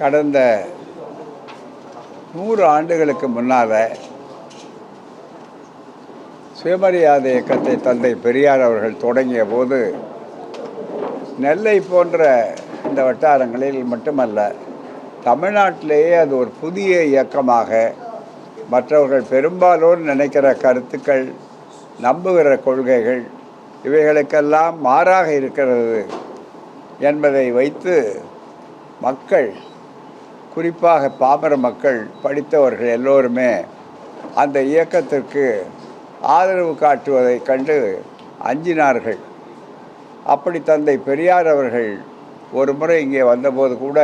கடந்த 100 ஆண்டுகளுக்கு முன்னால் சுயமரியாதை இயக்கத்தை தந்தை பெரியார் அவர்கள் தொடங்கிய போது நெல்லை போன்ற இந்த வட்டாரங்களில் மட்டுமல்ல, தமிழ்நாட்டிலேயே அது ஒரு புதிய இயக்கமாக மற்றவர்கள் பெரும்பாலோர் நினைக்கிற கருத்துக்கள், நம்புகிற கொள்கைகள் இவைகளுக்கெல்லாம் மாறாக இருக்கிறது என்பதை வைத்து மக்கள், குறிப்பாக பாமர மக்கள், படித்தவர்கள் எல்லோருமே அந்த இயக்கத்திற்கு ஆதரவு காட்டுவதைக் கண்டு அஞ்சினார்கள். அப்படி தந்தை பெரியார் அவர்கள் ஒரு முறை இங்கே வந்தபோது கூட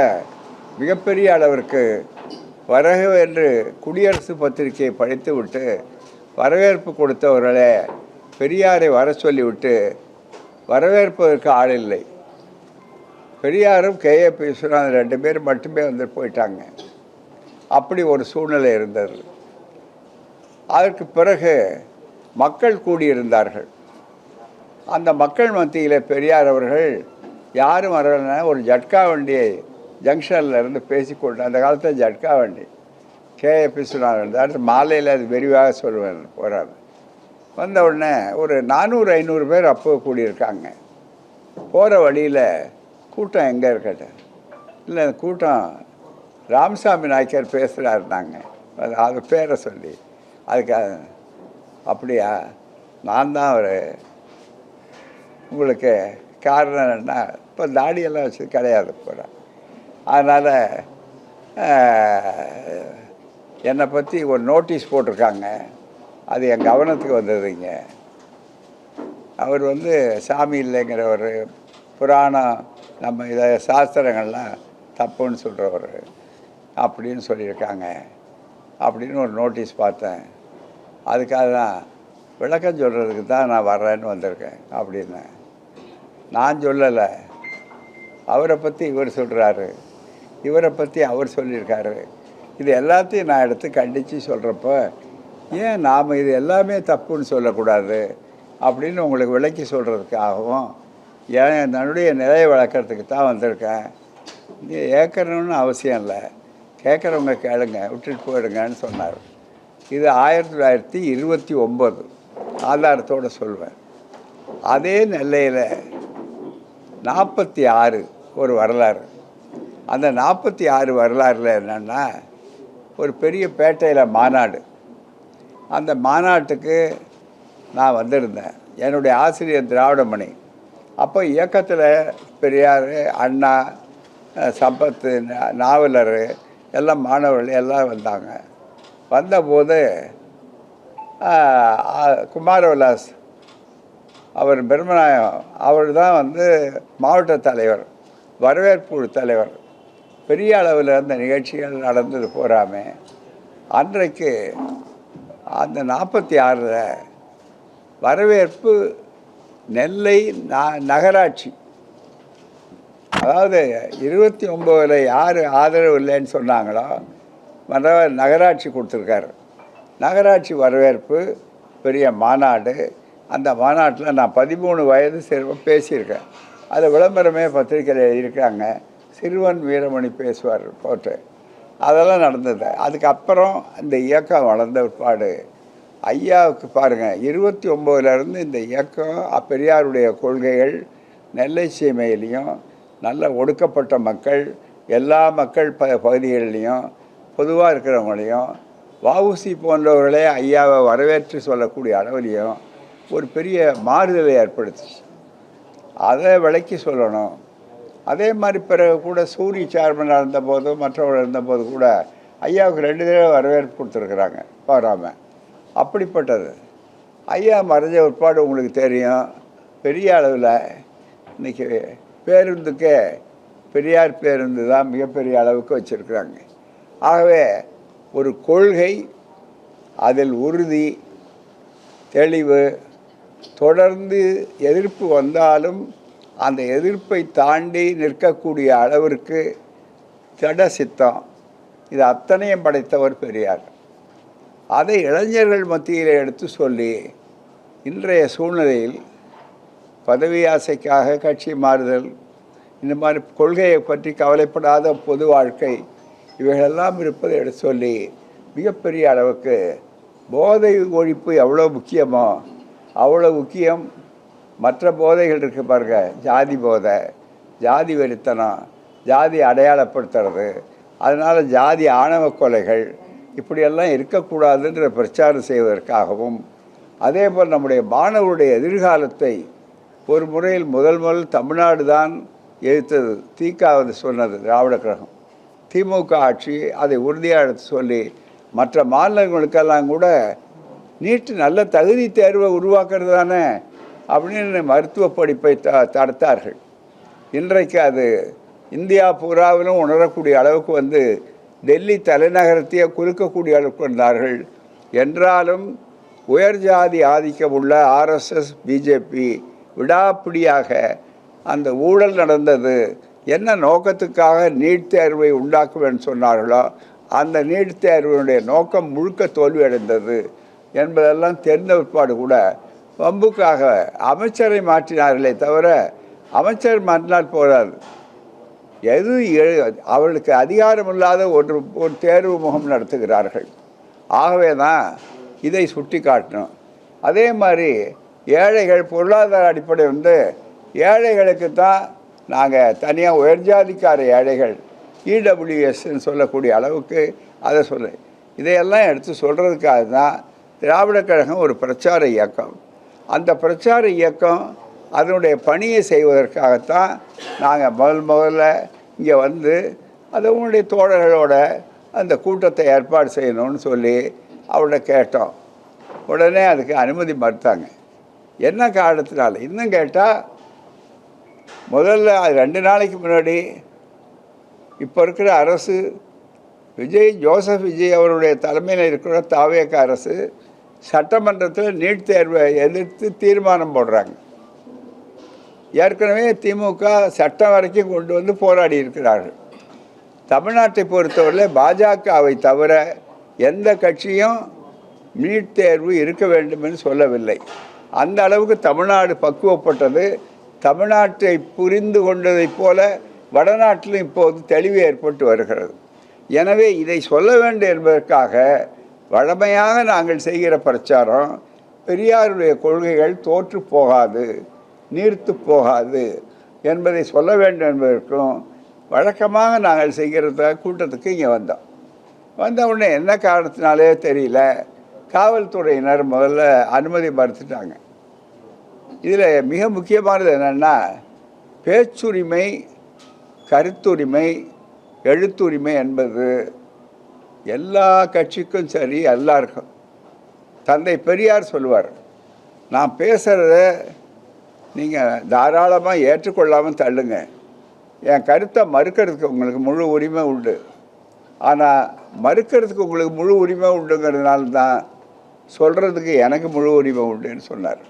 மிகப்பெரிய அளவிற்கு என்று குடியரசு பத்திரிகையை படித்துவிட்டு வரவேற்பு கொடுத்தவர்களே பெரியாரை வர சொல்லிவிட்டு வரவேற்பதற்கு ஆள் இல்லை. பெரியாரும் KAP விஸ்வநாதன் 2 பேர் மட்டுமே வந்து போயிட்டாங்க. அப்படி ஒரு சூழ்நிலை இருந்தது. அதற்கு பிறகு மக்கள் கூடியிருந்தார்கள். அந்த மக்கள் மத்தியில் பெரியார் அவர்கள் யாரும் வரலன்னா ஒரு ஜட்கா வண்டியை ஜங்ஷனில் இருந்து பேசிக்கொண்டு, அந்த காலத்தில் ஜட்கா வண்டி KAP விஸ்வநாதன் இருந்தார். மாலையில் அது விரிவாக சொல்லுவேன் போகிறார். வந்த உடனே ஒரு 400-500 பேர் அப்போ கூடியிருக்காங்க. போகிற வழியில் கூட்டம் எங்கே இருக்கட்டும், இல்லை கூட்டம் ராமசாமி நாயக்கர் பேசுகிறாருந்தாங்க. அது பேரை சொல்லி அதுக்காக, அப்படியா, நான் தான் அவர், உங்களுக்கு காரணம் என்ன, இப்போ தாடியெல்லாம் வச்சு கிடையாது போகிறேன், அதனால் என்னை பற்றி ஒரு நோட்டீஸ் போட்டிருக்காங்க, அது என் கவனத்துக்கு வந்ததுங்க. அவர் சாமி இல்லைங்கிற ஒரு புராணம், நம்ம இதை சாஸ்திரங்கள்லாம் தப்புன்னு சொல்கிறவர் அப்படின்னு சொல்லியிருக்காங்க அப்படின்னு ஒரு நோட்டீஸ் பார்த்தேன். அதுக்காக தான் விளக்கம் சொல்கிறதுக்கு தான் நான் வர்றேன்னு வந்திருக்கேன் அப்படின்னு. நான் சொல்லலை, அவரை பற்றி இவர் சொல்கிறாரு, இவரை பற்றி அவர் சொல்லியிருக்காரு. இது எல்லாத்தையும் நான் எடுத்து கண்டித்து சொல்கிறப்ப, ஏன் நாம் இது எல்லாமே தப்புன்னு சொல்லக்கூடாது அப்படின்னு உங்களுக்கு விளக்கி சொல்கிறதுக்காகவும், ஏன் என்னுடைய நிலையை வளர்க்குறதுக்கு தான் வந்திருக்கேன். நீ ஏற்கணும்னு அவசியம் இல்லை, கேட்குறவங்க கேளுங்க, விட்டுட்டு போயிடுங்கன்னு சொன்னார். இது 1929 ஆதாரத்தோடு சொல்வேன். அதே நெல்லையில் 46 ஒரு வரலாறு. அந்த 46 வரலாறில் என்னென்னா, ஒரு பெரிய பேட்டையில் மாநாடு. அந்த மாநாட்டுக்கு நான் வந்திருந்தேன். என்னுடைய ஆசிரியர் திராவிடமணி. அப்போ இயக்கத்தில் பெரியார், அண்ணா, சம்பத்து, நாவலர் எல்லாம் மாணவர்கள் எல்லாம் வந்தாங்க. வந்தபோது குமாரவிலாஸ் அவர் பிரம்மநாயகம் அவர் தான் மாவட்ட தலைவர், வரவேற்பு தலைவர். பெரிய அளவில் அந்த நிகழ்ச்சிகள் நடந்தது போகாமே. அன்றைக்கு அந்த 46 வரவேற்பு நெல்லை நகராட்சி, அதாவது 29 யார் ஆதரவு இல்லைன்னு சொன்னாங்களோ நகராட்சி கொடுத்துருக்காரு. நகராட்சி வரவேற்பு பெரிய மாநாடு. அந்த மாநாட்டில் நான் 13 வயது சிறுவன் பேசியிருக்கேன். அது விளம்பரமே பத்திரிக்கையில் எழுதியிருக்காங்க. சிறுவன் வீரமணி பேசுவார் போட்டு அதெல்லாம் நடந்தது. அதுக்கப்புறம் இந்த இயக்கம் வளர்ந்த பிற்பாடு ஐயாவுக்கு பாருங்கள், 29லேருந்து இந்த இயக்கம் பெரியாருடைய கொள்கைகள் நெல்லை சீமையிலையும் நல்ல ஒடுக்கப்பட்ட மக்கள், எல்லா மக்கள் பகுதிகளிலையும் பொதுவாக இருக்கிறவங்களையும், வஉசி போன்றவர்களே ஐயாவை வரவேற்று சொல்லக்கூடிய அளவிலையும் ஒரு பெரிய மாறுதலை ஏற்படுத்துச்சு. அதை விளக்கி சொல்லணும். அதே மாதிரி பிறகு கூட சூரி சேர்மனாக இருந்தபோது, மற்றவர்கள் இருந்தபோது கூட ஐயாவுக்கு 2 தடவை வரவேற்பு கொடுத்துருக்குறாங்க பாராமல். அப்படிப்பட்டது ஐயா மறைஞ்ச உட்பாடு உங்களுக்கு தெரியும். பெரிய அளவில் இன்றைக்கி பேருந்துக்கே பெரியார் பேருந்து தான் மிகப்பெரிய அளவுக்கு வச்சுருக்குறாங்க. ஆகவே ஒரு கொள்கை, அதில் உறுதி, தெளிவு, தொடர்ந்து எதிர்ப்பு வந்தாலும் அந்த எதிர்ப்பை தாண்டி நிற்கக்கூடிய அளவிற்கு திட சித்தம், இது அத்தனையும் படைத்தவர் பெரியார். அதை இளைஞர்கள் மத்தியில் எடுத்து சொல்லி இன்றைய சூழ்நிலையில் பதவி ஆசைக்காக கட்சி மாறுதல், இந்த மாதிரி கொள்கையை பற்றி கவலைப்படாத பொது வாழ்க்கை இவைகளெல்லாம் இருப்பதை எடுத்து சொல்லி மிகப்பெரிய அளவுக்கு போதை ஒழிப்பு எவ்வளோ முக்கியமோ அவ்வளோ முக்கியம் மற்ற போதைகள் இருக்குது பாருங்க, ஜாதி போதை, ஜாதி வெறித்தனம், ஜாதி அடையாளப்படுத்துறது, அதனால் ஜாதி ஆணவ கொலைகள் இப்படியெல்லாம் இருக்கக்கூடாதுன்ற பிரச்சாரம் செய்வதற்காகவும், அதே போல் நம்முடைய மாணவருடைய எதிர்காலத்தை ஒரு முறையில் முதல் தமிழ்நாடு தான் எதிர்த்தது. தீக்காவது சொன்னது திராவிட கழகம், திமுக ஆட்சி அதை உறுதியாக எடுத்து சொல்லி மற்ற மாநிலங்களுக்கெல்லாம் கூட நீட்டு நல்ல தகுதி தேர்வை உருவாக்குறது தானே அப்படின்னு மருத்துவ படிப்பை தடுத்தார்கள். இன்றைக்கு அது இந்தியா பூராவிலும் உணரக்கூடிய அளவுக்கு வந்து டெல்லி தலைநகரத்தையே குறுக்கக்கூடிய அளவுக்கு வந்தார்கள். என்றாலும் உயர் ஜாதி ஆதிக்கம் உள்ள ஆர்எஸ்எஸ் பிஜேபி விடாப்பிடியாக அந்த ஊழல் நடந்தது என்ன நோக்கத்துக்காக நீட் தேர்வை உண்டாக்குவேன்னு சொன்னார்களோ அந்த நீட் தேர்வினுடைய நோக்கம் முழுக்க தோல்வியடைந்தது என்பதெல்லாம் தெரிந்த பிற்பாடு கூட வம்புக்காக அமைச்சரை மாற்றினார்களே தவிர அமைச்சர் மாற்றினால் போராது. எது அவர்களுக்கு அதிகாரம் இல்லாத ஒரு தேர்வு முகம் நடத்துகிறார்கள். ஆகவே தான் இதை சுட்டி காட்டணும். அதே மாதிரி ஏழைகள் பொருளாதார அடிப்படை வந்து ஏழைகளுக்கு தான் நாங்கள் தனியாக உயர்ஜாதிக்கார ஏழைகள் இடபிள்யூஎஸ்ன்னு சொல்லக்கூடிய அளவுக்கு அதை சொல்ல, இதையெல்லாம் எடுத்து சொல்கிறதுக்காக தான் திராவிட கழகம் ஒரு பிரச்சார இயக்கம். அந்த பிரச்சார இயக்கம் அதனுடைய பணியை செய்வதற்காகத்தான் நாங்கள் முதல்ல இங்கே வந்து அதனுடைய தோழர்களோட அந்த கூட்டத்தை ஏற்பாடு செய்யணும்னு சொல்லி அவரோட கேட்டோம். உடனே அதுக்கு அனுமதி மறுத்தாங்க. என்ன காரணத்தினால இன்னும் கேட்டால், முதல்ல அது 2 நாளைக்கு முன்னாடி இப்போ இருக்கிற அரசு ஜோசப் விஜய் அவருடைய தலைமையில் இருக்கிற தாவேக அரசு சட்டமன்றத்தில் நீட் தேர்வை எதிர்த்து தீர்மானம் போடுறாங்க. ஏற்கனவே திமுக சட்டம் வரைக்கும் கொண்டு வந்து போராடி இருக்கிறார்கள். தமிழ்நாட்டை பொறுத்தவரையில் பாஜகவை தவிர எந்த கட்சியும் நீட் தேர்வு இருக்க வேண்டும் என்று சொல்லவில்லை. அந்த அளவுக்கு தமிழ்நாடு பக்குவப்பட்டது. தமிழ்நாட்டை புரிந்து கொண்டதைப் போல வடநாட்டிலும் இப்போது தெளிவு ஏற்பட்டு வருகிறது. எனவே இதை சொல்ல வேண்டும் என்பதற்காக வழமையாக நாங்கள் செய்கிற பிரச்சாரம் பெரியாருடைய கொள்கைகள் தோற்று போகாது, நீர்த்து போகாது என்பதை சொல்ல வேண்டும் என்பதற்கும் வழக்கமாக நாங்கள் செய்கிற கூட்டத்துக்கு இங்கே வந்தோம். வந்த உடனே என்ன காரணத்தினாலே தெரியல காவல்துறையினர் முதல்ல அனுமதி மறுத்துட்டாங்க. இதில் மிக முக்கியமானது என்னென்னா, பேச்சுரிமை, கருத்துரிமை, எழுத்துரிமை என்பது எல்லா கட்சிக்கும் சரி, எல்லாருக்கும். தந்தை பெரியார் சொல்லுவார், நான் பேசுகிறத நீங்கள் தாராளமாக ஏற்றுக்கொள்ளாமல் தள்ளுங்க, என் கருத்தை மறுக்கிறதுக்கு உங்களுக்கு முழு உரிமை உண்டு, ஆனால் மறுக்கிறதுக்கு உங்களுக்கு முழு உரிமை உண்டுங்கிறதுனால தான் சொல்கிறதுக்கு எனக்கு முழு உரிமை உண்டுன்னு சொன்னார்.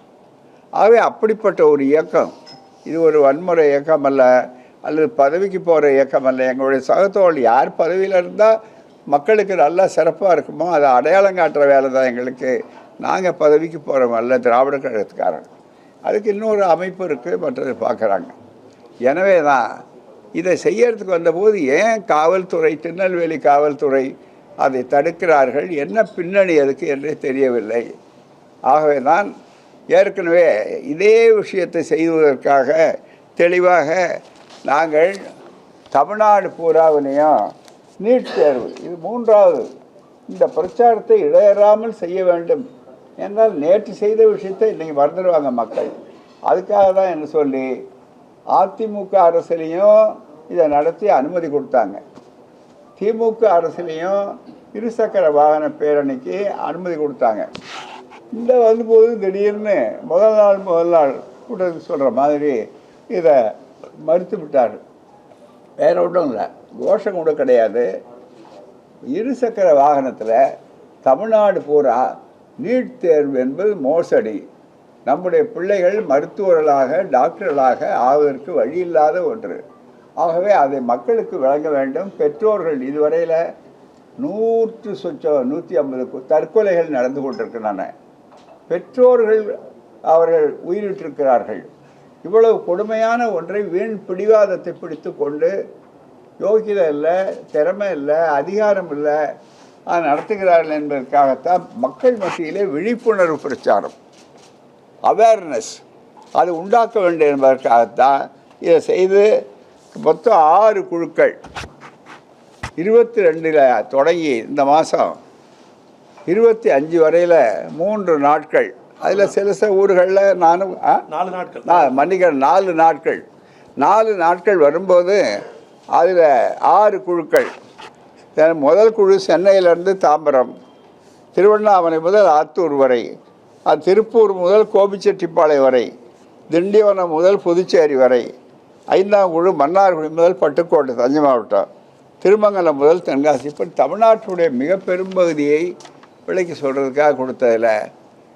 ஆகவே அப்படிப்பட்ட ஒரு இயக்கம் இது ஒரு வன்முறை இயக்கம் அல்ல, அல்லது பதவிக்கு போகிற இயக்கம் அல்ல. எங்களுடைய சகத்தோடு யார் பதவியில் இருந்தால் மக்களுக்கு நல்லா சிறப்பாக இருக்குமோ அதை அடையாளம் காட்டுற வேலை தான் எங்களுக்கு. நாங்கள் பதவிக்கு போகிறோம் அல்ல, திராவிட கழகத்துக்காரங்க. அதுக்கு இன்னொரு அமைப்பு இருக்குது, மற்றது பார்க்குறாங்க. எனவே தான் இதை செய்யறதுக்கு வந்தபோது ஏன் காவல்துறை, திருநெல்வேலி காவல்துறை அதை தடுக்கிறார்கள், என்ன பின்னணி அதுக்கு என்றே தெரியவில்லை. ஆகவே தான் ஏற்கனவே இதே விஷயத்தை செய்வதற்காக தெளிவாக நாங்கள் தமிழ்நாடு பூராவினையும் நீட் தேர்வு இது 3வது இந்த பிரச்சாரத்தை இடையறாமல் செய்ய வேண்டும் என்றால் நேற்று செய்த விஷயத்தை இன்றைக்கி மறந்துடுவாங்க மக்கள். அதுக்காக தான் என்ன சொல்லி அதிமுக அரசுலேயும் இதை நடத்தி அனுமதி கொடுத்தாங்க, திமுக அரசுலேயும் இருசக்கர வாகன பேரணிக்கு அனுமதி கொடுத்தாங்க. இந்த வந்தபோது திடீர்னு முதல் நாள் கூட்டத்துக்கு சொல்கிற மாதிரி இதை மறுத்து விட்டார். வேற ஒன்றும் இல்லை, கோஷம் கூட கிடையாது. இருசக்கர வாகனத்தில் தமிழ்நாடு பூரா நீட் தேர்வு என்பது மோசடி. நம்முடைய பிள்ளைகள் மருத்துவர்களாக, டாக்டர்களாக ஆவதற்கு வழி இல்லாத ஒன்று. ஆகவே அதை மக்களுக்கு வழங்க வேண்டும். பெற்றோர்கள் இதுவரையில் 150 தற்கொலைகள் நடந்து கொண்டிருக்கின்றன. பெற்றோர்கள் அவர்கள் உயிரிட்டிருக்கிறார்கள். இவ்வளவு கொடுமையான ஒன்றை வீண் பிடிவாதத்தை பிடித்து கொண்டு யோகிதை இல்லை, திறமை இல்லை, அதிகாரம் இல்லை, அது நடத்துகிறார்கள் என்பதற்காகத்தான் மக்கள் மத்தியிலே விழிப்புணர்வு பிரச்சாரம், அவேர்னஸ் அது உண்டாக்க வேண்டும் என்பதற்காகத்தான் இதை செய்து மொத்தம் 6 குழுக்கள் 22 தொடங்கி இந்த மாதம் 25 வரையில் 3 நாட்கள். அதில் சில ஊர்களில் நானும் 4 நாட்கள் மன்னிக்கிறேன் 4 நாட்கள் 4 நாட்கள் வரும்போது அதில் 6 குழுக்கள். முதல் குழு சென்னையிலேருந்து தாம்பரம், திருவண்ணாமலை முதல் ஆத்தூர் வரை, திருப்பூர் முதல் கோபிச்செட்டிப்பாளையம் வரை, திண்டிவனம் முதல் புதுச்சேரி வரை, 5ஆம் குழு மன்னார்குடி முதல் பட்டுக்கோட்டை தஞ்சை மாவட்டம், திருமங்கலம் முதல் தென்காசி. இப்போ தமிழ்நாட்டுடைய மிக பெரும்பகுதியை விலைக்கு சொல்கிறதுக்காக கொடுத்ததில்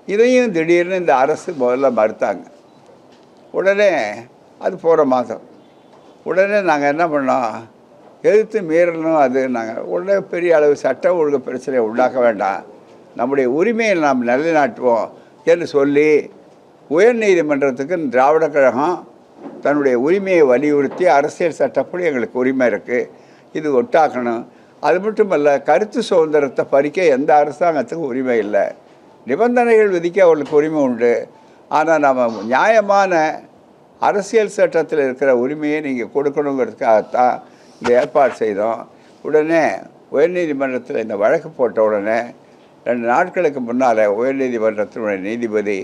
இதையும் திடீர்னு இந்த அரசு முதல்ல மறுத்தாங்க. உடனே அது போகிற மாதம் உடனே நாங்கள் என்ன பண்ணோம், எதிர்த்து மீறணும். அது நாங்கள் உடனே பெரிய அளவு சட்ட ஒழுங்கு பிரச்சனையை உண்டாக்க வேண்டாம், நம்முடைய உரிமையை நாம் நிலைநாட்டுவோம் என்று சொல்லி உயர்நீதிமன்றத்துக்கு திராவிட கழகம் தன்னுடைய உரிமையை வலியுறுத்தி அரசியல் சட்டப்படி எங்களுக்கு உரிமை இருக்குது, இது ஒட்டாக்கணும். அது மட்டுமல்ல, கருத்து சுதந்திரத்தை பறிக்க எந்த அரசாங்கத்துக்கும் உரிமை இல்லை, நிபந்தனைகள் விதிக்க அவர்களுக்கு உரிமை உண்டு. ஆனால் நம்ம நியாயமான அரசியல் சட்டத்தில் இருக்கிற உரிமையை நீங்கள் கொடுக்கணுங்கிறதுக்காகத்தான் இந்த ஏற்பாடு செய்தோம். உடனே உயர்நீதிமன்றத்தில் இந்த வழக்கு போட்ட உடனே 2 நாட்களுக்கு முன்னால் உயர்நீதிமன்றத்தினுடைய நீதிபதி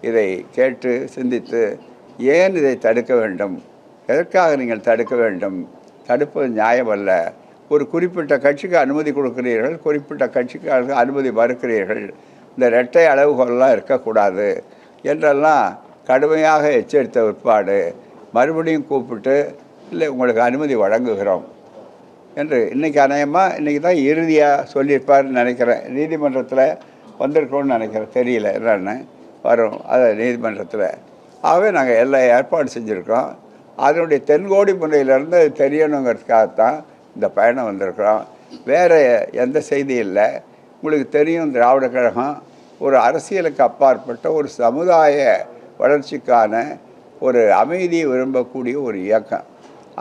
இதை கேட்டு சிந்தித்து, ஏன் இதை தடுக்க வேண்டும், எதற்காக நீங்கள் தடுக்க வேண்டும், தடுப்பது நியாயமல்ல, ஒரு குறிப்பிட்ட கட்சிக்கு அனுமதி கொடுக்கிறீர்கள், குறிப்பிட்ட கட்சிக்கு அனுமதி மறுக்கிறீர்கள், இந்த இரட்டை அளவுகோலெல்லாம் இருக்கக்கூடாது என்றெல்லாம் கடுமையாக எச்சரித்த பிற்பாடு மறுபடியும் கூப்பிட்டு, இல்லை உங்களுக்கு அனுமதி வழங்குகிறோம் என்று இன்றைக்கி இன்றைக்கி தான் இறுதியாக சொல்லியிருப்பார்னு நினைக்கிறேன். நீதிமன்றத்தில் வந்திருக்கோன்னு நினைக்கிறேன், தெரியல என்னன்னு வரும் அதை நீதிமன்றத்தில். ஆகவே நாங்கள் எல்லாம் ஏற்பாடு செஞ்சுருக்கோம். அதனுடைய தென்கோடி முனையிலேருந்து அது தெரியணுங்கிறதுக்காகத்தான் இந்த பயணம் வந்திருக்கிறோம். வேறு எந்த செய்தி இல்லை. உங்களுக்கு தெரியும், திராவிட கழகம் ஒரு அரசியலுக்கு அப்பாற்பட்ட ஒரு சமுதாய வளர்ச்சிக்கான ஒரு அமைதியை விரும்பக்கூடிய ஒரு இயக்கம்.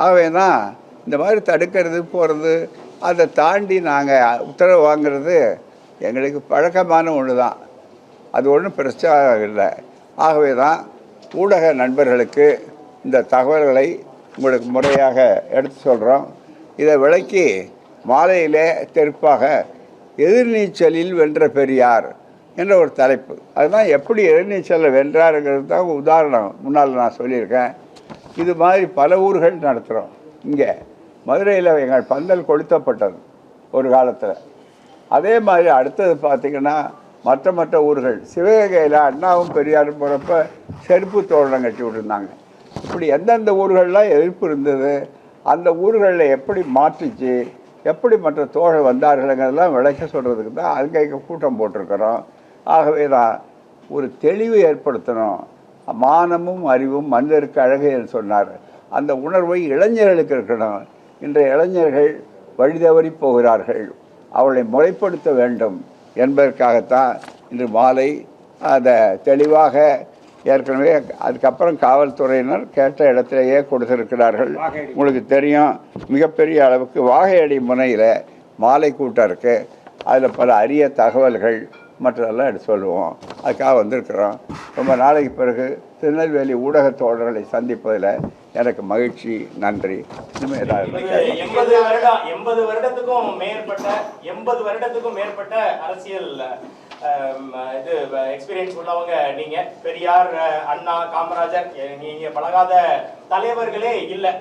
ஆகவே தான் இந்த மாதிரி தடுக்கிறது போகிறது, அதை தாண்டி நாங்கள் உத்தரவு வாங்கிறது எங்களுக்கு பழக்கமான ஒன்று தான், அது ஒன்றும் பிரச்சனை இல்லை. ஆகவே தான் ஊடக நண்பர்களுக்கு இந்த தகவல்களை உங்களுக்கு முறையாக எடுத்து சொல்கிறோம். இதை விளக்கி மாலையிலே தெற்பாக எதிர்நீச்சலில் வென்ற பெரியார் என்ற ஒரு தலைப்பு. அதுதான் எப்படி எதிர்நீச்சலில் வென்றாருங்கிறது தான் உதாரணம் முன்னால் நான் சொல்லியிருக்கேன். இது மாதிரி பல ஊர்கள் நடத்துகிறோம். இங்கே மதுரையில் எங்கள் பந்தல் கொளுத்தப்பட்டது ஒரு காலத்தில். அதே மாதிரி அடுத்தது பார்த்திங்கன்னா மற்ற ஊர்கள், சிவகங்கையில் அண்ணாவும் பெரியாரும் போகிறப்ப செருப்பு தோரணம் கட்டி விட்டுருந்தாங்க. இப்படி எந்தெந்த ஊர்களெலாம் எதிர்ப்பு இருந்தது, அந்த ஊர்களில் எப்படி மாற்றிச்சு, எப்படி மற்ற தோழர் வந்தார்கள்ங்கிறதெல்லாம் விளக்க சொல்கிறதுக்கு தான் அங்கே கூட்டம் போட்டிருக்கிறோம். ஆகவே தான் ஒரு தெளிவு ஏற்படுத்தணும். மானமும் அறிவும் மனிதருக்கு அழகு என்று சொன்னார். அந்த உணர்வை இளைஞர்களுக்கு இருக்கணும். இன்றைய இளைஞர்கள் வழிதவறி போகிறார்கள், அவளை முறைப்படுத்த வேண்டும் என்பதற்காகத்தான் இன்று மாலை அதை தெளிவாக ஏற்கனவே அதுக்கப்புறம் காவல்துறையினர் கேட்ட இடத்திலேயே கொடுத்திருக்கிறார்கள். உங்களுக்கு தெரியும், மிகப்பெரிய அளவுக்கு வாகையடி முனையில் மாலை கூட்டம் இருக்குது. அதில் பல அரிய தகவல்கள் மற்றதெல்லாம் எடுத்து சொல்லுவோம். அதுக்காக வந்திருக்கிறோம். ரொம்ப நாளைக்கு பிறகு திருநெல்வேலி ஊடக தோழர்களை சந்திப்பதில் எனக்கு மகிழ்ச்சி, நன்றி. இனிமேல் ஏதாவது 80 வருடத்துக்கும் மேற்பட்ட அரசியல் இது எக்ஸ்பீரியன்ஸ் உள்ளவங்க நீங்க. பெரியார், அண்ணா, காமராஜர், நீங்க பழகாத தலைவர்களே இல்லை.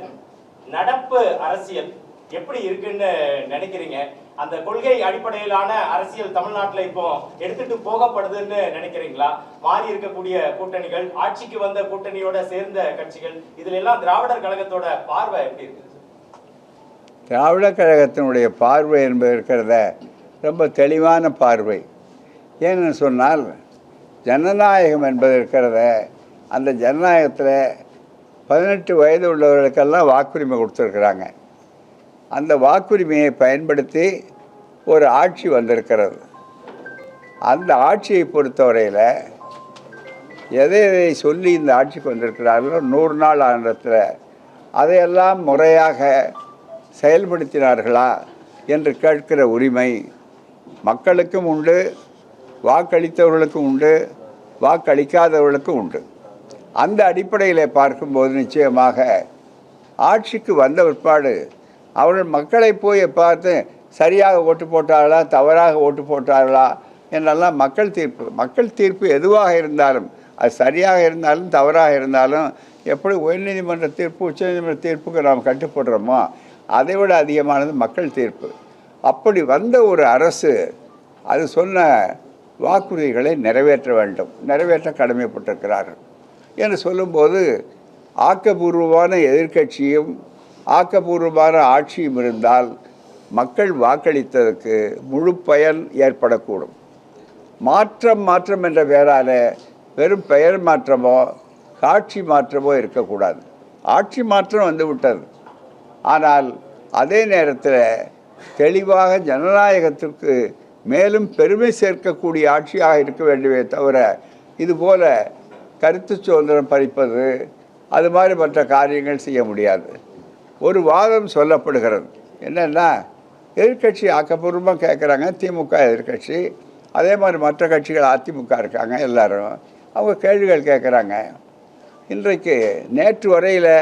நடப்பு அரசியல் எப்படி இருக்குன்னு நினைக்கிறீங்க? அந்த கொள்கை அடிப்படையிலான அரசியல் தமிழ்நாட்டில் இப்போ எடுத்துட்டு போகப்படுதுன்னு நினைக்கிறீங்களா? மாறி இருக்கக்கூடிய கூட்டணிகள், ஆட்சிக்கு வந்த கூட்டணியோட சேர்ந்த கட்சிகள், இதுல எல்லாம் திராவிடர் கழகத்தோட பார்வை எப்படி இருக்கு? திராவிட கழகத்தினுடைய பார்வை என்பது இருக்கிறத ரொம்ப தெளிவான பார்வை. ஏன்னு சொன்னால், ஜனநாயகம் என்பது இருக்கிறத, அந்த ஜனநாயகத்தில் 18 வயது உள்ளவர்களுக்கெல்லாம் வாக்குரிமை கொடுத்துருக்குறாங்க. அந்த வாக்குரிமையை பயன்படுத்தி ஒரு ஆட்சி வந்திருக்கிறது. அந்த ஆட்சியை பொறுத்தவரையில் எதை எதை சொல்லி இந்த ஆட்சிக்கு வந்திருக்கிறார்களோ 100 நாள் ஆண்டத்தில் அதையெல்லாம் முறையாக செயல்படுத்தினார்களா என்று கேட்கிற உரிமை மக்களுக்கும் உண்டு, வாக்களித்தவர்களுக்கும் உண்டு, வாக்களிக்காதவர்களுக்கும் உண்டு. அந்த அடிப்படையில் பார்க்கும்போது நிச்சயமாக ஆட்சிக்கு வந்த பிற்பாடு அவர்கள் மக்களை போய் பார்த்து சரியாக ஓட்டு போட்டார்களா தவறாக ஓட்டு போட்டார்களா என்றெல்லாம் மக்கள் தீர்ப்பு எதுவாக இருந்தாலும், அது சரியாக இருந்தாலும் தவறாக இருந்தாலும், எப்படி உயர்நீதிமன்ற தீர்ப்பு உச்சநீதிமன்ற தீர்ப்புக்கு நாம் கட்டுப்படுறோமோ அதை விட அதிகமானது மக்கள் தீர்ப்பு. அப்படி வந்த ஒரு அரசு அது சொன்ன வாக்குறுதிகளை நிறைவேற்ற வேண்டும், நிறைவேற்ற கடமைப்பட்டிருக்கிறார்கள் என்று சொல்லும்போது ஆக்கப்பூர்வமான எதிர்க்கட்சியும் ஆக்கப்பூர்வமான ஆட்சியும் இருந்தால் மக்கள் வாக்களித்ததற்கு முழு பயன் ஏற்படக்கூடும். மாற்றம் என்ற பெயரால் வெறும் பெயர் மாற்றமோ காட்சி மாற்றமோ இருக்கக்கூடாது. ஆட்சி மாற்றம் வந்து விட்டது, ஆனால் அதே நேரத்தில் தெளிவாக ஜனநாயகத்திற்கு மேலும் பெருமை சேர்க்கக்கூடிய ஆட்சியாக இருக்க வேண்டுமே தவிர இதுபோல் கருத்து சுதந்திரம் பறிப்பது அது மாதிரி மற்ற காரியங்கள் செய்ய முடியாது. ஒரு வாதம் சொல்லப்படுகிறது என்னென்னா, எதிர்கட்சி ஆக்கப்பூர்வமாக கேட்குறாங்க, திமுக எதிர்கட்சி, அதே மாதிரி மற்ற கட்சிகள் அதிமுக இருக்காங்க, எல்லோரும் அவங்க கேள்விகள் கேட்குறாங்க. இன்றைக்கு நேற்று வரையில்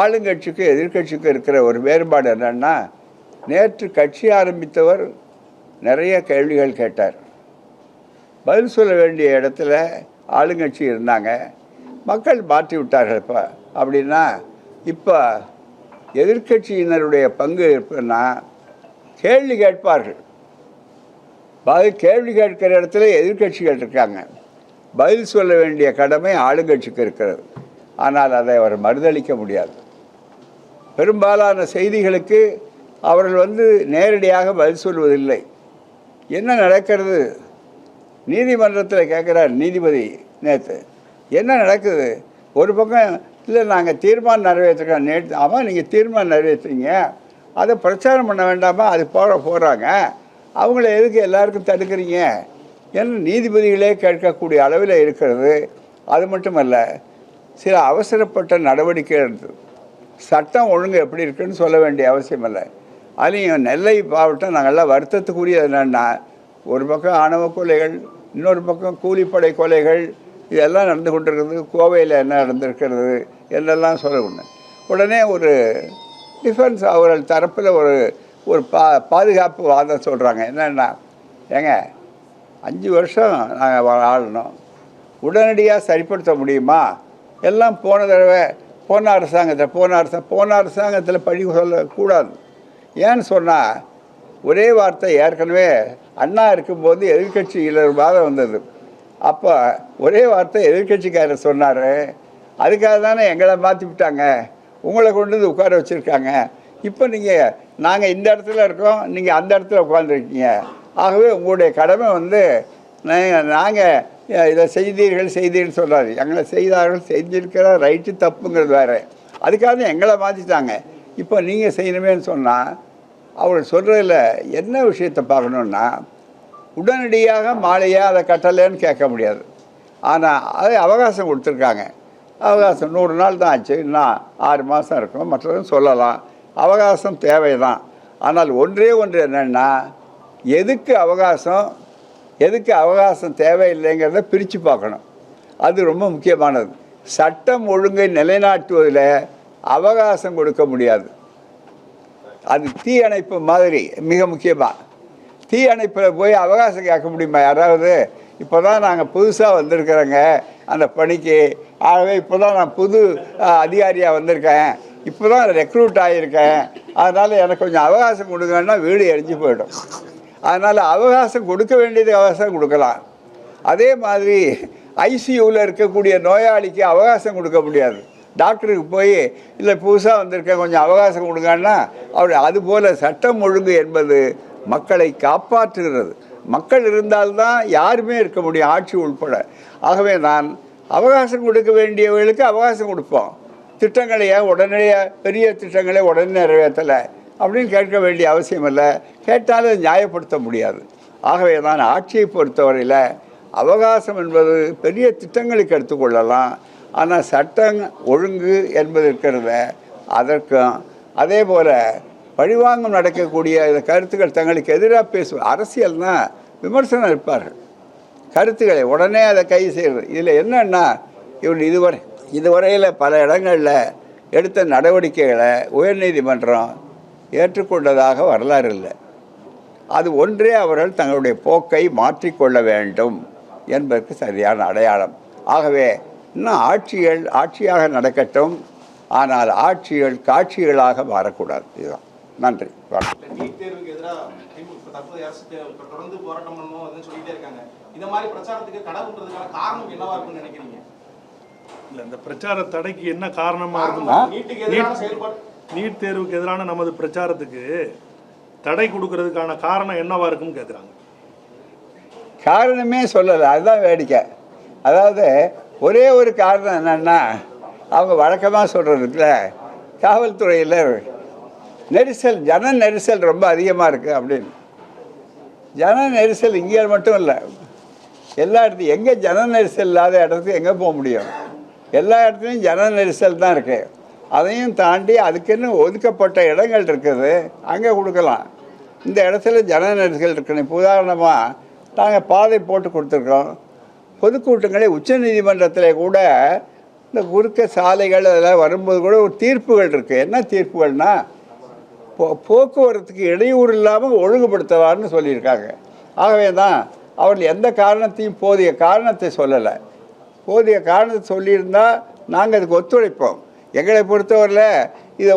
ஆளுங்கட்சிக்கு எதிர்கட்சிக்கு இருக்கிற ஒரு வேறுபாடு என்னென்னா, நேற்று கட்சி ஆரம்பித்தவர் நிறைய கேள்விகள் கேட்டார், பதில் சொல்ல வேண்டிய இடத்துல ஆளுங்கட்சி இருந்தாங்க, மக்கள் மாற்றி விட்டார்கள். இப்போ அப்படின்னா இப்போ எதிர்கட்சியினருடைய பங்கு இருக்குன்னா கேள்வி கேட்பார்கள். கேள்வி கேட்கிற இடத்துல எதிர்கட்சிகள் இருக்காங்க, பதில் சொல்ல வேண்டிய கடமை ஆளுங்கட்சிக்கு இருக்கிறது. ஆனால் அதை அவர் மறுதளிக்க முடியாது. பெரும்பாலான செய்திகளுக்கு அவர்கள் நேரடியாக பதில் சொல்வதில்லை. என்ன நடக்கிறது, நீதிமன்றத்தில் கேட்குறார் நீதிபதி நேற்று, என்ன நடக்குது? ஒரு பக்கம் இல்லை நாங்கள் தீர்மானம் நிறைவேற்றுறோம், நேற்று ஆமாம் நீங்கள் தீர்மானம் நிறைவேற்றுறீங்க, அதை பிரச்சாரம் பண்ண வேண்டாமா, அது போகிறாங்க, அவங்கள எதுக்கு எல்லாருக்கும் தடுக்கிறீங்க என்று நீதிபதிகளே கேட்கக்கூடிய அளவில் இருக்கிறது. அது மட்டுமல்ல, சில அவசரப்பட்ட நடவடிக்கை எடுத்து சட்டம் ஒழுங்கு எப்படி இருக்குன்னு சொல்ல வேண்டிய அவசியம் இல்லை. அதுலேயும் நெல்லை மாவட்டம் நாங்கள்லாம் வருத்தத்துக்குரியது என்னென்னா, ஒரு பக்கம் ஆணவ கொலைகள், இன்னொரு பக்கம் கூலிப்படை கொலைகள், இதெல்லாம் நடந்து கொண்டிருக்கிறது. கோவையில் என்ன நடந்திருக்கிறது என்றெல்லாம் சொல்லணும். உடனே ஒரு டிஃபென்ஸ் அவர்கள் தரப்பில் ஒரு பாதுகாப்பு வாதம் சொல்கிறாங்க. என்னென்னா, ஏங்க 5 வருஷம் நாங்கள் ஆளணும், உடனடியாக சரிப்படுத்த முடியுமா? எல்லாம் போன அரசாங்கத்தில் பழி சொல்லக்கூடாது. ஏன்னு சொன்னால், ஒரே வார்த்தை ஏற்கனவே அண்ணா இருக்கும்போது எதிர்கட்சியில் ஒரு வாதம் வந்தது. அப்போ ஒரே வார்த்தை எதிர்கட்சிக்காரர் சொன்னார், அதுக்காக தானே எங்களை மாற்றி விட்டாங்க, உங்களை கொண்டு வந்து உட்கார வச்சுருக்காங்க. இப்போ நாங்கள் இந்த இடத்துல இருக்கோம், நீங்கள் அந்த இடத்துல உட்காந்துருக்கீங்க, ஆகவே உங்களுடைய கடமை நாங்கள் இதை செய்தீர்கள் சொல்கிறாரு. எங்களை செஞ்சிருக்கிற ரைட்டு தப்புங்கிறது வேறு, அதுக்காக எங்களை மாற்றிட்டாங்க, இப்போ நீங்கள் செய்யணுமேன்னு சொன்னால் அவர் சொல்கிறதில் என்ன விஷயத்தை பார்க்கணுன்னா, உடனடியாக மாலையாக அதை கட்டலைன்னு கேட்க முடியாது. ஆனால் அதை அவகாசம் கொடுத்துருக்காங்க. அவகாசம் 100 நாள் தான் ஆச்சு, இன்னும் 6 மாதம் இருக்கும், மற்றதும் சொல்லலாம். அவகாசம் தேவை தான். ஆனால் ஒன்றே ஒன்று என்னென்னா, எதுக்கு அவகாசம் தேவையில்லைங்கிறத பிரித்து பார்க்கணும். அது ரொம்ப முக்கியமானது. சட்டம் ஒழுங்கை நிலைநாட்டுவதில் அவகாசம் கொடுக்க முடியாது. அது தீ அணைப்பு மாதிரி மிக முக்கியமாக. தீ அணைப்பில் போய் அவகாசம் கேட்க முடியுமா யாராவது? இப்போ தான் நாங்கள் புதுசாக வந்திருக்கிறோங்க அந்த பணிக்கு, ஆகவே இப்போ தான் நான் புது அதிகாரியாக வந்திருக்கேன், இப்போ தான் ரெக்ரூட் ஆகியிருக்கேன், அதனால் எனக்கு கொஞ்சம் அவகாசம் கொடுங்கன்னா வீடு எரிஞ்சு போயிடும். அதனால் அவகாசம் கொடுக்க வேண்டியது அவகாசம் கொடுக்கலாம். அதே மாதிரி ஐசியூவில் இருக்கக்கூடிய நோயாளிக்கு அவகாசம் கொடுக்க முடியாது. டாக்டருக்கு போய் இல்லை புதுசாக வந்திருக்கேன் கொஞ்சம் அவகாசம் கொடுங்கன்னா அதுபோல் சட்டம் ஒழுங்கு என்பது மக்களை காப்பாற்றுகிறது. மக்கள் இருந்தால்தான் யாருமே இருக்க முடியும், ஆட்சி உட்பட. ஆகவே நான் அவகாசம் கொடுக்க வேண்டியவர்களுக்கு அவகாசம் கொடுப்போம், திட்டங்களையே உடனடியாக பெரிய திட்டங்களை உடனே நிறைவேற்றலை அப்படின்னு கேட்க வேண்டிய அவசியம் இல்லை, கேட்டாலும் நியாயப்படுத்த முடியாது. ஆகவே நான் ஆட்சியை பொறுத்தவரையில் அவகாசம் என்பது பெரிய திட்டங்களுக்கு எடுத்துக்கொள்ளலாம். ஆனால் சட்டம் ஒழுங்கு என்பது இருக்கிறத அதற்கும் அதே போல் பழிவாங்கம் நடக்கக்கூடிய கருத்துக்கள் தங்களுக்கு எதிராக பேசும் அரசியல்னால் விமர்சனம் இருப்பார்கள். கருத்துக்களை உடனே அதை கைது செய்கிறது. இதில் என்னன்னா இவன் இதுவரையில் பல இடங்களில் எடுத்த நடவடிக்கைகளை உயர்நீதிமன்றம் ஏற்றுக்கொண்டதாக வரலாறு இல்லை. அது ஒன்றே அவர்கள் தங்களுடைய போக்கை மாற்றிக்கொள்ள வேண்டும் என்பதற்கு சரியான அடையாளம். ஆகவே இன்னும் ஆட்சியாக நடக்கட்டும், ஆனால் ஆட்சிகள் காட்சிகளாக மாறக்கூடாது. இதுதான். நன்றி. நீட் தேர்வுக்கு எதிராக தற்போதைய அரசு தொடர்ந்து போராட்டம் பண்ணணும் சொல்லிட்டே இருக்காங்க. இந்த மாதிரி பிரச்சாரத்துக்கு தடை பண்றதுக்கான காரணம் என்னவா இருக்கும்னு நினைக்கிறீங்க? இல்ல, இந்த பிரச்சார தடைக்கு என்ன காரணமா இருக்கும்? நீட் தேர்வுக்கு எதிரான நமது பிரச்சாரத்துக்கு தடை கொடுக்கறதுக்கான காரணம் என்னவா இருக்குன்னு கேட்குறாங்க. காரணமே சொல்லலை, அதுதான் வேடிக்கை. அதாவது ஒரே ஒரு காரணம் என்னன்னா, அவங்க வழக்கமாக சொல்கிறதுக்குல காவல்துறையில் நெரிசல், ஜன நெரிசல் ரொம்ப அதிகமாக இருக்குது அப்படின்னு. ஜன நெரிசல் இங்கே மட்டும் இல்லை, எல்லா இடத்துலையும். எங்கே ஜன நெரிசல் இல்லாத இடத்துக்கு எங்கே போக முடியும்? எல்லா இடத்துலையும் ஜன நெரிசல் தான் இருக்குது. அதையும் தாண்டி அதுக்குன்னு ஒதுக்கப்பட்ட இடங்கள் இருக்குது, அங்கே கொடுக்கலாம். இந்த இடத்துல ஜன நெரிசல் இருக்கணும். இப்போ உதாரணமாக நாங்கள் பாதை போட்டு கொடுத்துருக்கோம். பொதுக்கூட்டங்களே உச்சநீதிமன்றத்தில் கூட இந்த குறுக்க சாலைகள் அதெல்லாம் வரும்போது கூட ஒரு தீர்ப்புகள் இருக்குது. என்ன தீர்ப்புகள்னால், போக்குவரத்துக்கு இடையூறு இல்லாமல் ஒழுங்குபடுத்தலான்னு சொல்லியிருக்காங்க. ஆகவே தான் அவர்கள் எந்த காரணத்தையும் போதிய காரணத்தை சொல்லலை. போதிய காரணத்தை சொல்லியிருந்தால் நாங்கள் அதுக்கு ஒத்துழைப்போம். எங்களை பொறுத்தவரையில் இதை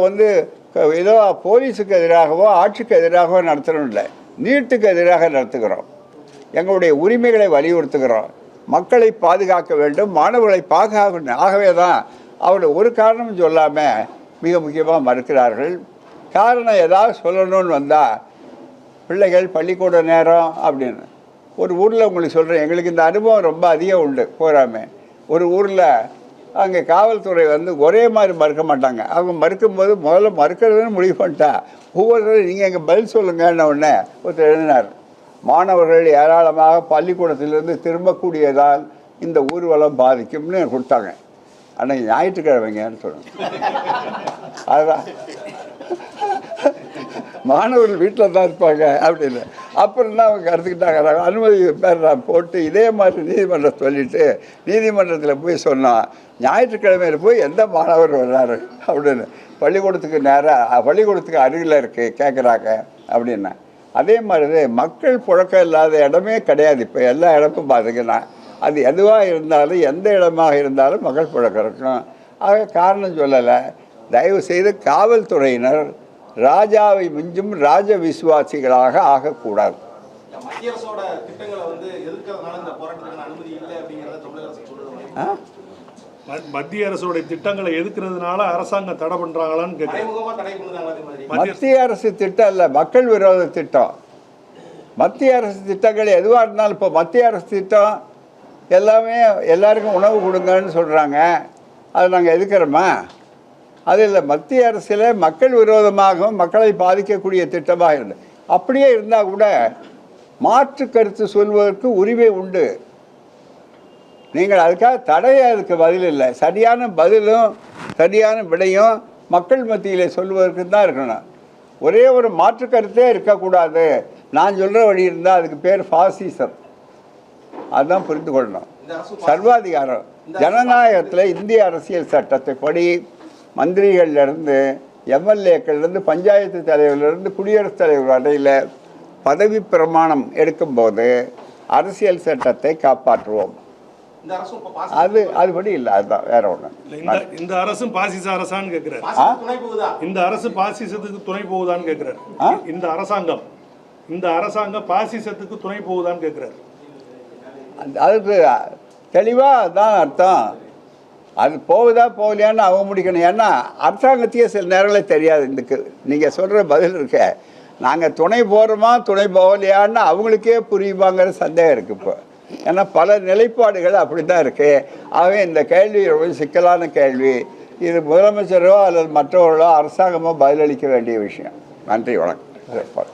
ஏதோ போலீஸுக்கு எதிராகவோ ஆட்சிக்கு எதிராகவோ நடத்தணும் இல்லை, நீட்டுக்கு எதிராக நடத்துகிறோம். எங்களுடைய உரிமைகளை வலியுறுத்துகிறோம். மக்களை பாதுகாக்க வேண்டும், மாணவர்களை பாதுகாக்க வேண்டும். ஆகவே தான் அவர்கள் ஒரு காரணமும் சொல்லாமல் மிக முக்கியமாக மறுக்கிறார்கள். காரணம் ஏதாவது சொல்லணும்னு வந்தால் பிள்ளைகள் பள்ளிக்கூட நேரம் அப்படின்னு. ஒரு ஊரில் உங்களுக்கு சொல்கிறேன், எங்களுக்கு இந்த அனுபவம் ரொம்ப அதிகம் உண்டு. போகாமல் ஒரு ஊரில் அங்கே காவல்துறை ஒரே மாதிரி மறுக்க மாட்டாங்க. அவங்க மறுக்கும்போது முதல்ல மறுக்கிறதுன்னு முடிவு பண்ணிட்டா ஒவ்வொருத்தரும் நீங்கள் எங்கள் பதில் சொல்லுங்கன்னு உடனே ஒருத்தர் எழுதினார், மாணவர்கள் ஏராளமாக பள்ளிக்கூடத்திலிருந்து திரும்பக்கூடியதால் இந்த ஊர்வலம் பாதிக்கும்னு கொடுத்தாங்க. அன்றைக்கி ஞாயிற்றுக்கிழமைங்கன்னு சொல்லுங்க. அதுதான் மாணவர்கள் வீட்டில் தான் இருப்பாங்க அப்படின்னு. அப்புறம் தான் அவங்க கருத்துக்கிட்டாங்க. அனுமதி பேர் நான் போட்டு இதே மாதிரி நீதிமன்றம் சொல்லிவிட்டு நீதிமன்றத்தில் போய் சொன்னால் ஞாயிற்றுக்கிழமையில் போய் எந்த மாணவர் வர்றாரு அப்படின்னு பள்ளிக்கூடத்துக்கு அருகில் இருக்குது கேட்குறாங்க அப்படின்னா. அதே மாதிரி மக்கள் புழக்கம் இல்லாத இடமே கிடையாது. இப்போ எல்லா இடமும் பார்த்திங்கன்னா அது எதுவாக இருந்தாலும் எந்த இடமாக இருந்தாலும் மக்கள் புழக்கம் இருக்கும். ஆக காரணம் சொல்லலை. தயவு செய்து காவல்துறையினர் ராஜாவை மிஞ்சும் ராஜ விசுவாசிகளாக ஆகக்கூடாது. மத்திய அரசோட திட்டங்களை எதிர்க்கிறதுனால இந்த போராட்டத்துக்கு அனுமதி இல்லை அப்படிங்கிறத தமிழக அரசு சொல்லுவாங்க. மத்திய அரசுடைய திட்டங்களை எதிர்க்கிறதுனால அரசாங்கம் தடை பண்றாங்களான்னு கேட்குறாங்க. மத்திய அரசு திட்டம் இல்லை, மக்கள் விரோத திட்டம். மத்திய அரசு திட்டங்கள் எதுவாக இருந்தாலும், இப்போ மத்திய அரசு திட்டம் எல்லாமே எல்லாருக்கும் உணவு கொடுங்கன்னு சொல்கிறாங்க, அதை நாங்கள் எதுக்கிறோமா? அது இல்லை. மத்திய அரசில் மக்கள் விரோதமாகவும் மக்களை பாதிக்கக்கூடிய திட்டமாக இருந்தது. அப்படியே இருந்தால் கூட மாற்று கருத்து சொல்வதற்கு உரிமை உண்டு. நீங்கள் அதுக்காக அதுக்கு பதில் இல்லை. சரியான பதிலும் சரியான விடையும் மக்கள் மத்தியில் சொல்வதற்கு தான் இருக்கணும். ஒரே ஒரு மாற்று கருத்தே இருக்கக்கூடாது. நான் சொல்கிற வழி இருந்தால் அதுக்கு பேர் ஃபாசிசம். அதுதான் புரிந்து கொள்ளணும். சர்வாதிகாரம். ஜனநாயகத்தில் இந்திய அரசியல் சட்டத்தை படி மந்திரிகள்லேருந்து எம்எல்ஏக்கள்லேருந்து பஞ்சாயத்து தலைவர்லேருந்து குடியரசுத் தலைவர் வரையில் பதவி பிரமாணம் எடுக்கும்போது அரசியல் சட்டத்தை காப்பாற்றுவோம். அதுபடி இல்லை. அதுதான் வேற ஒன்று. இந்த அரசும் பாசிச அரசான்னு கேட்கிறாரு. இந்த அரசு பாசிசத்துக்கு துணை போகுதான்னு கேட்கிறாரு. இந்த அரசாங்கம் பாசிசத்துக்கு துணை போகுதான்னு கேட்கிறாரு. அதுக்கு தெளிவாக தான் அர்த்தம். அது போகுதா போகலையான்னு அவங்க முடிக்கணும். ஏன்னா அரசாங்கத்தையே சில நேரங்களில் தெரியாது. இதுக்கு நீங்கள் சொல்கிற பதில் இருக்க, நாங்கள் துணை போகிறோமா துணை போகலையான்னு அவங்களுக்கே புரியுமாங்கிற சந்தேகம் இருக்குது இப்போ. ஏன்னா பல நிலைப்பாடுகள் அப்படி தான் இருக்குது. ஆகவே இந்த கேள்வி ரொம்ப சிக்கலான கேள்வி. இது முதலமைச்சரோ அல்லது மற்றவர்களோ அரசாங்கமோ பதிலளிக்க வேண்டிய விஷயம். நன்றி, வணக்கம்.